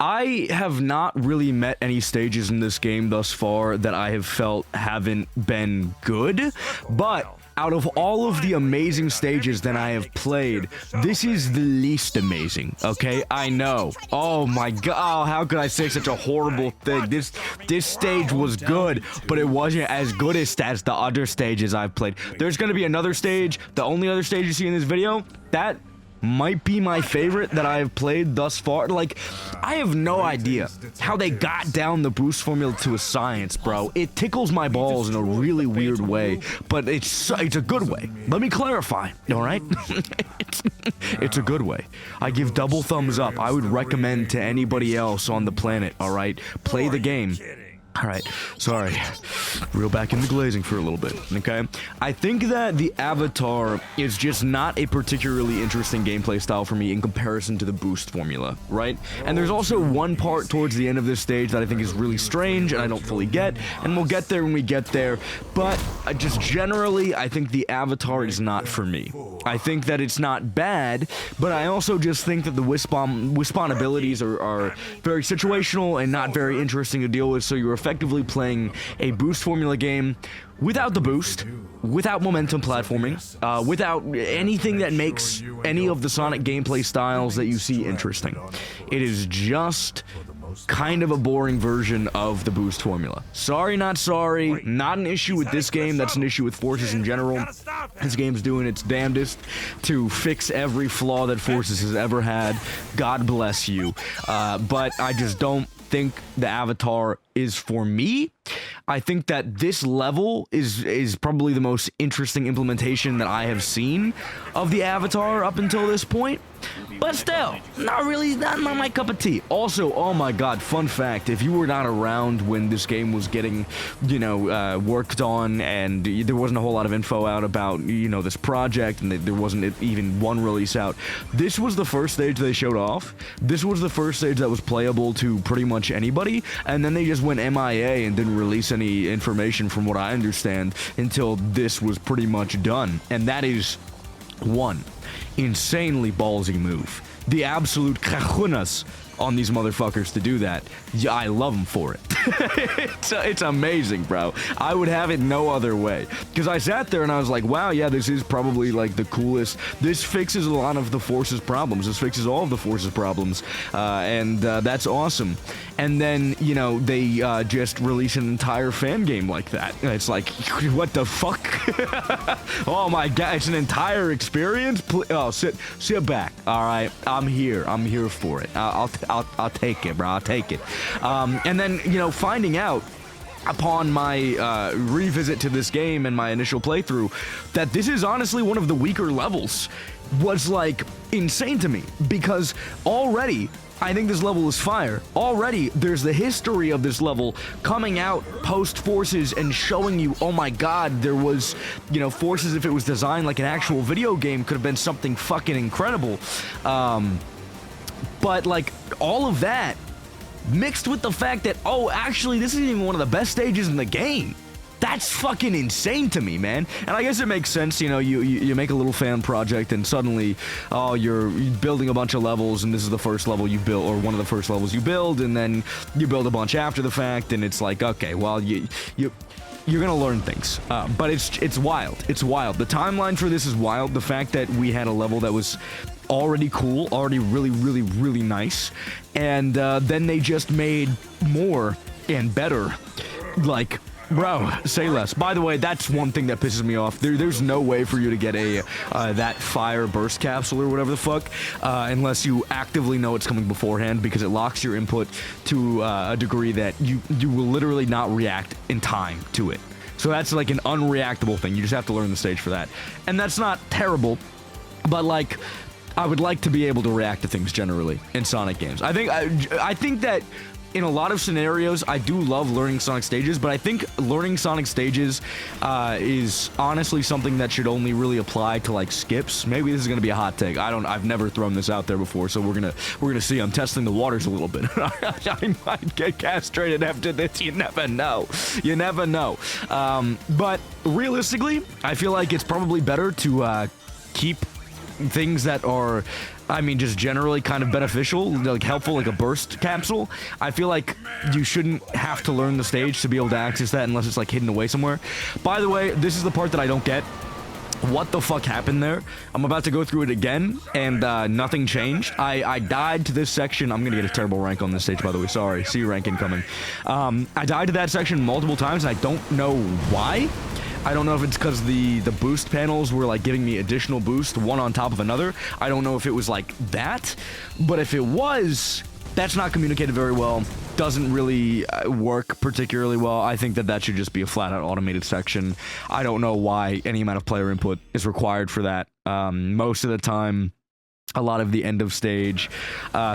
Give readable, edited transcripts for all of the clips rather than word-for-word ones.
I have not really met any stages in this game thus far that I have felt haven't been good, but out of all of the amazing stages that I have played, this is the least amazing, okay? I know. Oh my god, how could I say such a horrible thing? This stage was good, but it wasn't as good as the other stages I've played. There's gonna be another stage, the only other stage you see in this video, that might be my favorite that I have played thus far. Like, I have no idea how they got down the boost formula to a science, bro. It tickles my balls in a really weird way, but it's a good way. Let me clarify, all right? It's a good way. I give double thumbs up. I would recommend to anybody else on the planet, all right? Play the game. Alright, sorry. Reel back in the glazing for a little bit, okay? I think that the Avatar is just not a particularly interesting gameplay style for me in comparison to the boost formula, right? And there's also one part towards the end of this stage that I think is really strange and I don't fully get, and we'll get there when we get there, but just generally, I think the Avatar is not for me. I think that it's not bad, but I also just think that the Wisp-on abilities are very situational and not very interesting to deal with, so you're effectively playing a boost formula game without the boost, without momentum platforming, without anything that makes any of the Sonic gameplay styles that you see interesting. It is just kind of a boring version of the boost formula. Sorry, not sorry. Not an issue with this game. That's an issue with Forces in general. This game's doing its damnedest to fix every flaw that Forces has ever had. God bless you. But I just don't think the Avatar is for me. I think that this level is probably the most interesting implementation that I have seen of the Avatar up until this point. But still, not my cup of tea. Also, oh my god, fun fact, if you were not around when this game was getting, worked on and there wasn't a whole lot of info out about, this project and there wasn't even one release out, this was the first stage they showed off. This was the first stage that was playable to pretty much anybody, and then they just went MIA and didn't release any information from what I understand until this was pretty much done. And that is one insanely ballsy move. The absolute cajunas on these motherfuckers to do that. Yeah, I love them for it. It's amazing, bro. I would have it no other way. Because I sat there and I was like, wow, yeah, this is probably like the coolest. This fixes a lot of the Force's problems. This fixes all of the Force's problems. And that's awesome. And then, they just release an entire fan game like that. It's like, what the fuck? Oh my god, it's an entire experience? Oh, sit back. All right, I'm here for it. I'll take it, bro. I'll take it. And then, finding out upon my revisit to this game and my initial playthrough that this is honestly one of the weaker levels was like insane to me, because already I think this level is fire. Already, there's the history of this level coming out post-Forces and showing you, oh my god, there was, Forces, if it was designed like an actual video game, could have been something fucking incredible. But, like, all of that, mixed with the fact that, oh, actually, this isn't even one of the best stages in the game. That's fucking insane to me, man. And I guess it makes sense, you make a little fan project and suddenly, oh, you're building a bunch of levels and this is the first level you build, or one of the first levels you build, and then you build a bunch after the fact, and it's like, okay, well, you're gonna learn things. But it's wild. It's wild. The timeline for this is wild. The fact that we had a level that was already cool, already really, really, really nice, and then they just made more and better. Like, bro, say less. By the way, that's one thing that pisses me off. There's no way for you to get a that fire burst capsule or whatever the fuck, unless you actively know it's coming beforehand, because it locks your input to a degree that you will literally not react in time to it. So that's like an unreactable thing. You just have to learn the stage for that. And that's not terrible, but like, I would like to be able to react to things generally in Sonic games. I think that in a lot of scenarios, I do love learning Sonic stages, but I think learning Sonic stages is honestly something that should only really apply to like skips. Maybe this is gonna be a hot take. I've never thrown this out there before, so we're gonna see. I'm testing the waters a little bit. I might get castrated after this. You never know. You never know. But realistically, I feel like it's probably better to keep things that are, I mean, just generally kind of beneficial, like helpful, like a burst capsule. I feel like you shouldn't have to learn the stage to be able to access that unless it's like hidden away somewhere. By the way, this is the part that I don't get. What the fuck happened there? I'm about to go through it again, and nothing changed. I died to this section. I'm gonna get a terrible rank on this stage, by the way. Sorry. See rank incoming. I died to that section multiple times, and I don't know why. I don't know if it's because the boost panels were like giving me additional boost, one on top of another. I don't know if it was like that, but if it was, that's not communicated very well. Doesn't really work particularly well. I think that should just be a flat-out automated section. I don't know why any amount of player input is required for that. Most of the time, a lot of the end of stage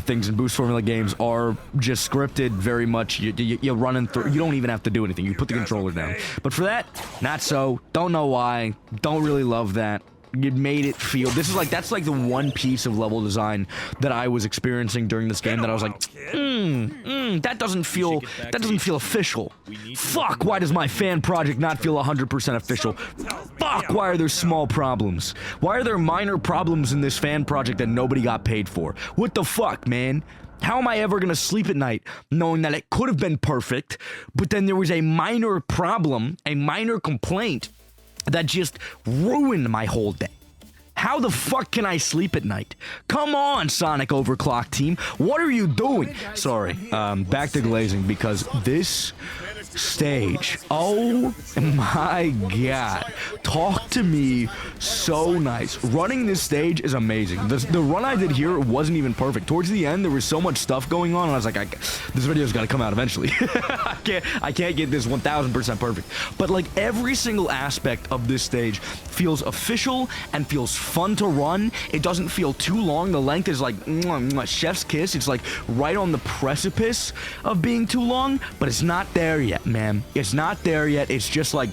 things in Boost Formula games are just scripted very much. You're running through. You don't even have to do anything. You put the controller down. But for that, not so. Don't know why. Don't really love that. It made it feel, that's like the one piece of level design that I was experiencing during this game that I was like, that doesn't feel official. Fuck, why does my fan project not feel 100% official? Fuck, why are there small problems? Why are there minor problems in this fan project that nobody got paid for? What the fuck, man? How am I ever gonna sleep at night knowing that it could have been perfect, but then there was a minor problem, a minor complaint that just ruined my whole day? How the fuck can I sleep at night? Come on, Sonic Overclock team. What are you doing? Sorry, back to glazing, because this stage, oh my god, talk to me so nice. Running this stage is amazing. The run I did here wasn't even perfect. Towards the end, there was so much stuff going on, and I was like, this video's gotta come out eventually. I can't get this 1000% perfect. But like every single aspect of this stage feels official and feels fun to run. It doesn't feel too long. The length is like chef's kiss. It's like right on the precipice of being too long, but it's not there yet, man. It's not there yet. It's just like,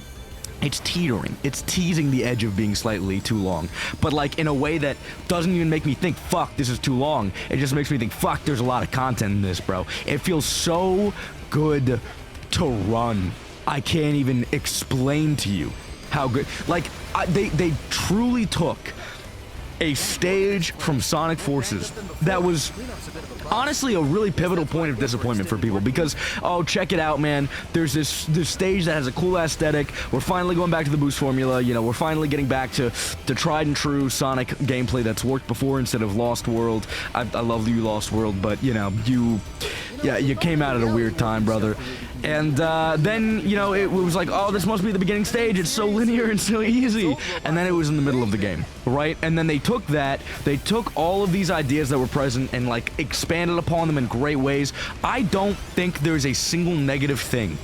it's teetering. It's teasing the edge of being slightly too long, but like in a way that doesn't even make me think, fuck, this is too long. It just makes me think, fuck, there's a lot of content in this, bro. It feels so good to run. I can't even explain to you how good. Like, they truly took a stage from Sonic Forces that was honestly a really pivotal point of disappointment for people, because, oh, check it out, man, there's this stage that has a cool aesthetic. We're finally going back to the Boost formula. You know, we're finally getting back to tried and true Sonic gameplay that's worked before instead of Lost World. I love you, Lost World, but you know, you came out at a weird time, brother. And then, you know, it was like, oh, this must be the beginning stage. It's so linear and so easy. And then it was in the middle of the game, right? And then they took all of these ideas that were present and like expanded upon them in great ways. I don't think there's a single negative thing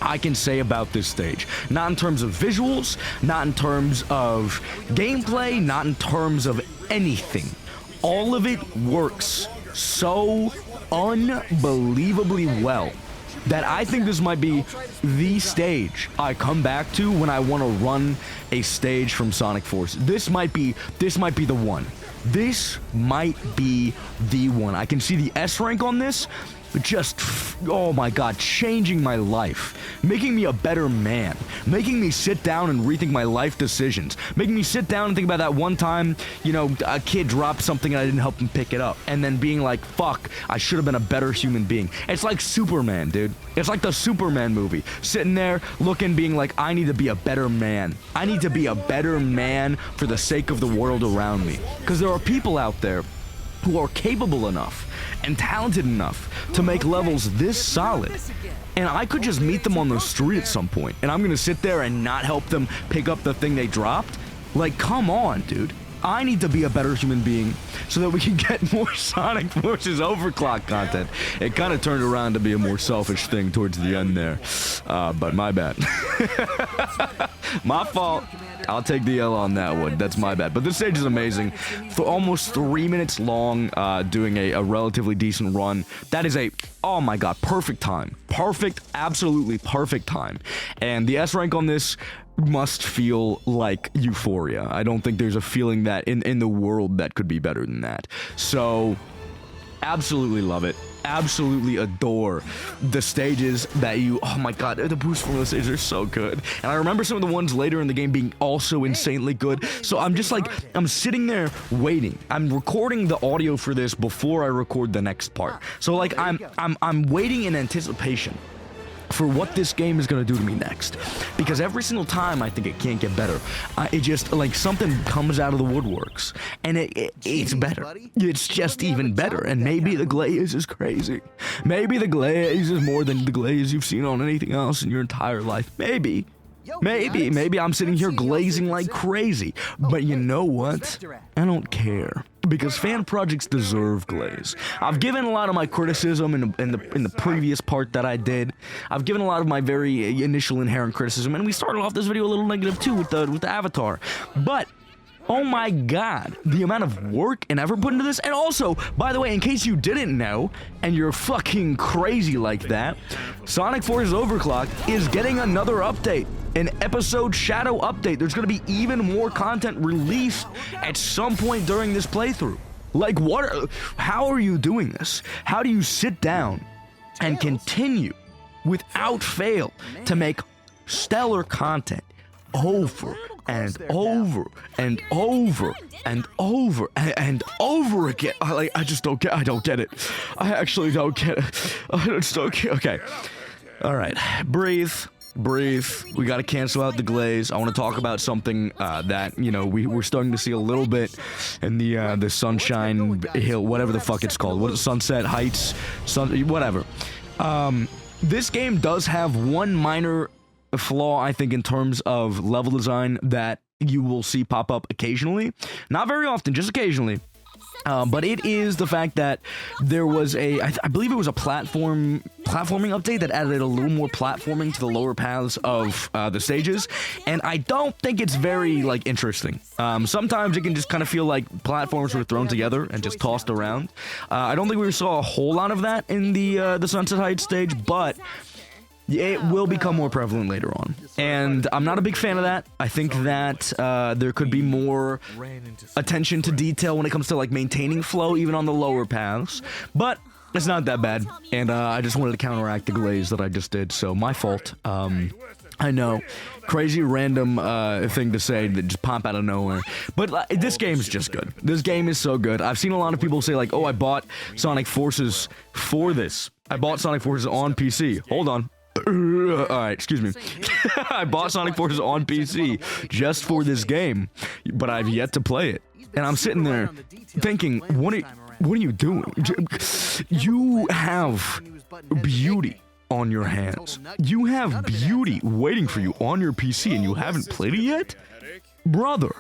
I can say about this stage. Not in terms of visuals, not in terms of gameplay, not in terms of anything. All of it works so unbelievably well that I think this might be the stage I come back to when I want to run a stage from Sonic Force. This might be the one. This might be the one. I can see the S rank on this just, oh my god, changing my life, making me a better man, making me sit down and rethink my life decisions, making me sit down and think about that one time, you know, a kid dropped something and I didn't help him pick it up, and then being like, fuck, I should have been a better human being. It's like Superman, dude. It's like the Superman movie. Sitting there, looking, being like, I need to be a better man. I need to be a better man for the sake of the world around me. Because there are people out there who are capable enough and talented enough to make levels this solid, and I could just meet them on the street at some point, and I'm gonna sit there and not help them pick up the thing they dropped? Like, come on, dude. I need to be a better human being so that we can get more Sonic Forces Overclock content. It kind of turned around to be a more selfish thing towards the end there, but my bad. My fault. I'll take the L on that one. That's my bad. But this stage is amazing. For almost 3 minutes long, doing a relatively decent run. That is a, oh my god, perfect time. Perfect, absolutely perfect time. And the S rank on this must feel like Euphoria. I don't think there's a feeling that in the world that could be better than that. So, absolutely love it. absolutely adore the stages that you, oh my god, the boost formula stages are so good. And I remember some of the ones later in the game being also insanely good. So I'm just like, I'm sitting there waiting. I'm recording the audio for this before I record the next part. So like I'm waiting in anticipation for what this game is going to do to me next, because every single time I think it can't get better, it just like something comes out of the woodworks and it's better. It's just even better. And maybe the glaze is crazy. Maybe the glaze is more than the glaze you've seen on anything else in your entire life. Maybe I'm sitting here glazing like crazy, but you know what? I don't care, because fan projects deserve glaze. I've given a lot of my criticism in the previous part that I did. I've given a lot of my very initial inherent criticism, and we started off this video a little negative too with the avatar, but oh my god, the amount of work and effort put into this. And also, by the way, in case you didn't know, and you're fucking crazy like that, Sonic Forces Overclock is getting another update. An episode shadow update. There's gonna be even more content released at some point during this playthrough. Like, how are you doing this? How do you sit down and continue without fail to make stellar content over and over and over and over and over again? I just don't get. I don't get it. I actually don't get it. I just don't get. Okay. All right. Breathe. We gotta cancel out the glaze. I want to talk about something that, you know, we're starting to see a little bit in the Sunshine Hill, whatever the fuck it's called. What is Sunset Heights? Whatever. This game does have one minor flaw, I think, in terms of level design that you will see pop up occasionally. Not very often, just occasionally. But it is the fact that there was I believe it was a platforming update that added a little more platforming to the lower paths of the stages, and I don't think it's very, like, interesting. Sometimes it can just kind of feel like platforms were thrown together and just tossed around. I don't think we saw a whole lot of that in the Sunset Heights stage, but it will become more prevalent later on, and I'm not a big fan of that. I think that there could be more attention to detail when it comes to, like, maintaining flow even on the lower paths, but it's not that bad, and I just wanted to counteract the glaze that I just did, so my fault. I know, crazy random thing to say that just pop out of nowhere, but this game is just good. This game is so good. I've seen a lot of people say, like, oh, I bought Sonic Forces for this. I bought Sonic Forces on PC. Hold on. Alright, excuse me. I bought Sonic Forces on PC just for this game, but I've yet to play it. And I'm sitting there thinking, what are you doing? You have beauty on your hands. You have beauty waiting for you on your PC and you haven't played it yet? Brother,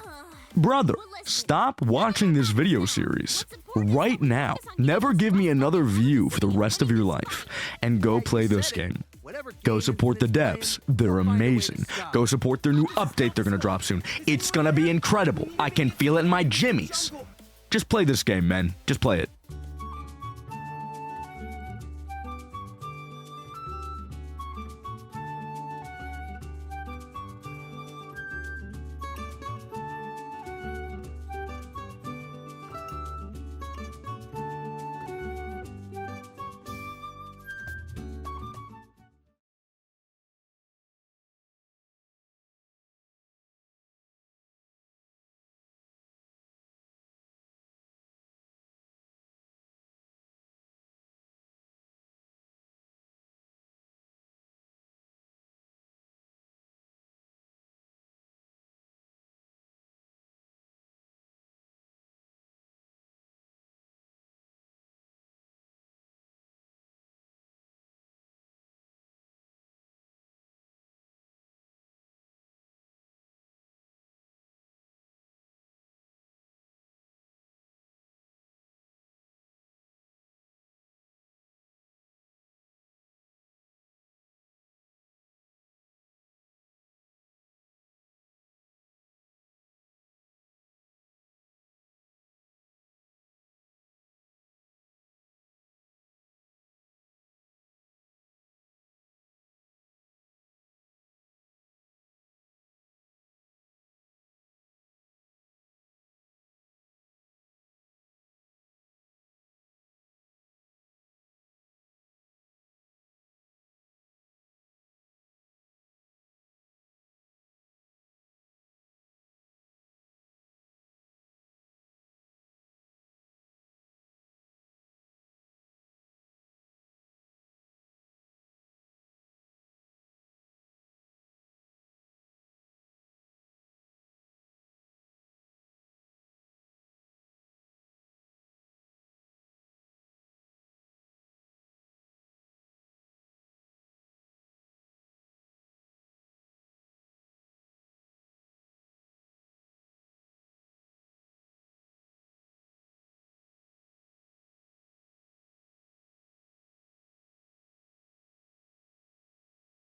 stop watching this video series right now. Never give me another view for the rest of your life and go play this game. Go support the devs. They're amazing. Go support their new update they're gonna drop soon. It's gonna be incredible. I can feel it in my jimmies. Just play this game, man. Just play it.